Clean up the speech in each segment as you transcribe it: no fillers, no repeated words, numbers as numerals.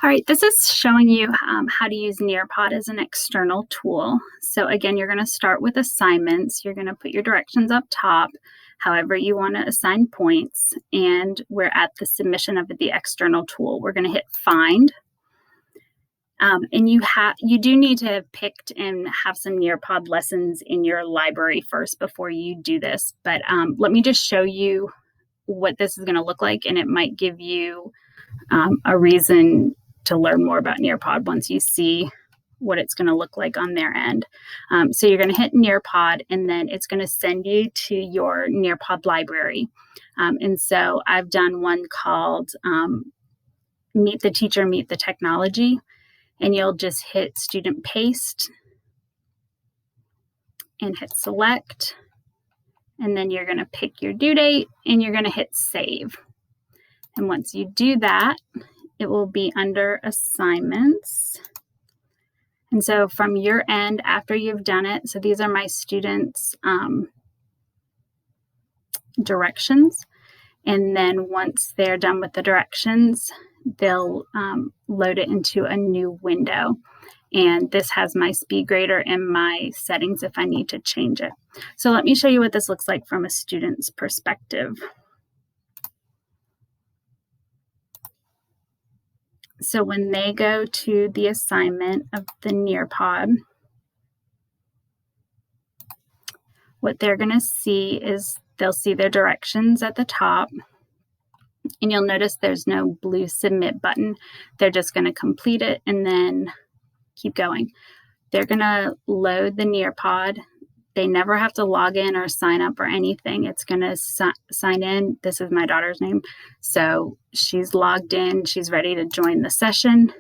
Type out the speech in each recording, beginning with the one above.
All right, this is showing you how to use Nearpod as an external tool. So again, you're going to start with assignments. You're going to put your directions up top, however you want to assign points, and we're at the submission of the external tool. We're going to hit Find. And you do need to have picked and have some Nearpod lessons in your library first before you do this. But let me just show you what this is going to look like, and it might give you a reason to learn more about Nearpod once you see what it's going to look like on their end. So you're going to hit Nearpod, and then it's going to send you to your Nearpod library. And so I've done one called Meet the Teacher, Meet the Technology, and you'll just hit Student Paste and hit Select, and then you're going to pick your due date, and you're going to hit Save. And once you do that, it will be under Assignments. And so from your end, after you've done it, so these are my students' directions. And then once they're done with the directions, they'll load it into a new window. And this has my speed grader and my settings if I need to change it. So let me show you what this looks like from a student's perspective. So when they go to the assignment of the Nearpod, what they're going to see is they'll see their directions at the top, and you'll notice there's no blue submit button. They're just going to complete it and then keep going. They're going to load the Nearpod. They never have to log in or sign up or anything. It's going to sign in. This is my daughter's name. So she's logged in. She's ready to join the session,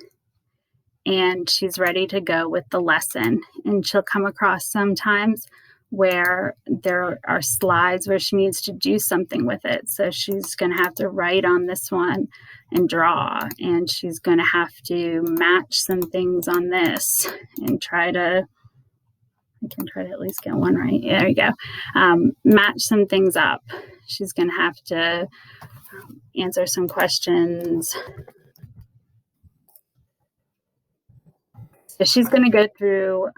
and she's ready to go with the lesson. And she'll come across sometimes where there are slides where she needs to do something with it. So she's going to have to write on this one and draw, and she's going to have to match some things on this and I can try to at least get one right. Yeah, there you go. Match some things up. She's going to have to answer some questions. So she's going to go through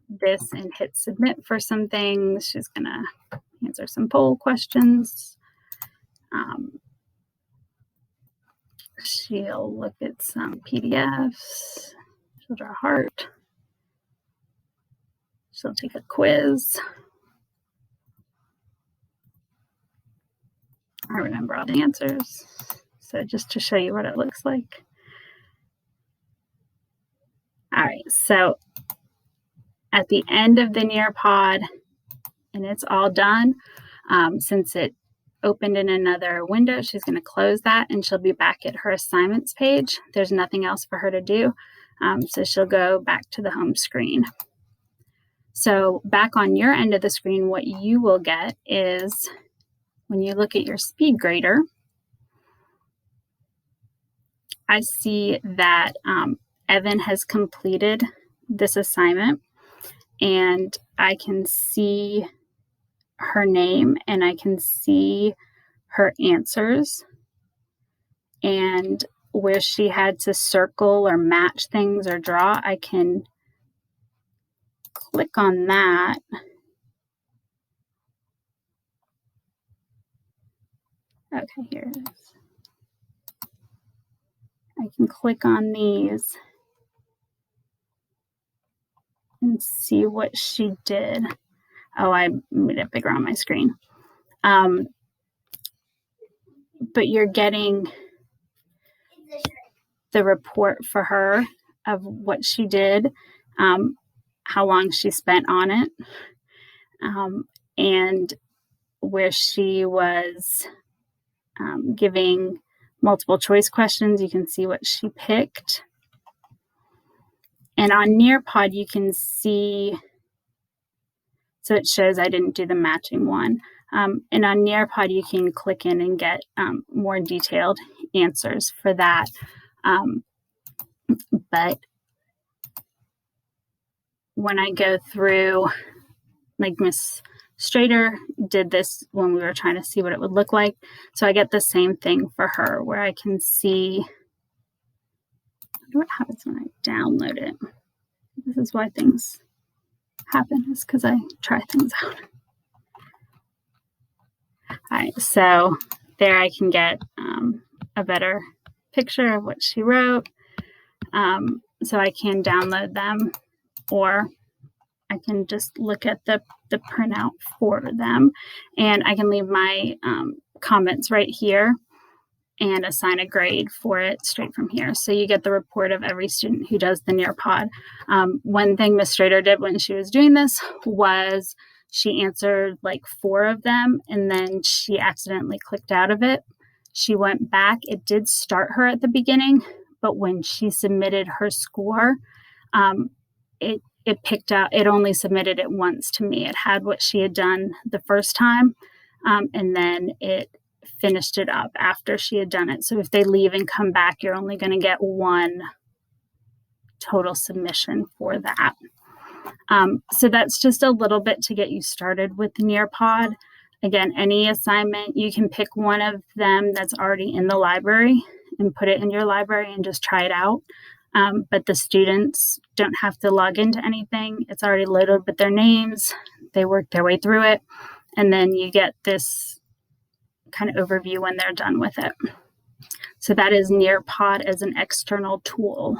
this and hit submit for some things. She's going to answer some poll questions. She'll look at some PDFs. She'll draw a heart. She'll take a quiz. I remember all the answers. So just to show you what it looks like. All right, so at the end of the Nearpod, and it's all done, since it opened in another window, she's going to close that, and she'll be back at her assignments page. There's nothing else for her to do, so she'll go back to the home screen. So back on your end of the screen, what you will get is when you look at your speed grader, I see that Evan has completed this assignment, and I can see her name and I can see her answers, and where she had to circle or match things or draw, I can click on that. Okay, here it is. I can click on these and see what she did. Oh, I made it bigger on my screen. But you're getting the report for her of what she did, how long she spent on it, and where she was giving multiple choice questions. You can see what she picked. And on Nearpod, you can see, so it shows I didn't do the matching one. And on Nearpod, you can click in and get more detailed answers for that. But when I go through, like Miss Strader did this when we were trying to see what it would look like. So I get the same thing for her, where I can see what happens when I download it. This is why things happen, is because I try things out. All right, so there I can get a better picture of what she wrote. So I can download them, or I can just look at the printout for them, and I can leave my comments right here and assign a grade for it straight from here. So you get the report of every student who does the Nearpod. One thing Ms. Strader did when she was doing this was she answered like 4 of them, and then she accidentally clicked out of it. She went back. It did start her at the beginning, but when she submitted her score, it picked out, it only submitted it once to me. It had what she had done the first time, and then it finished it up after she had done it. So if they leave and come back, you're only going to get 1 total submission for that. So that's just a little bit to get you started with the Nearpod. Again, any assignment, you can pick one of them that's already in the library and put it in your library and just try it out. But the students don't have to log into anything. It's already loaded with their names. They work their way through it. And then you get this kind of overview when they're done with it. So that is Nearpod as an external tool.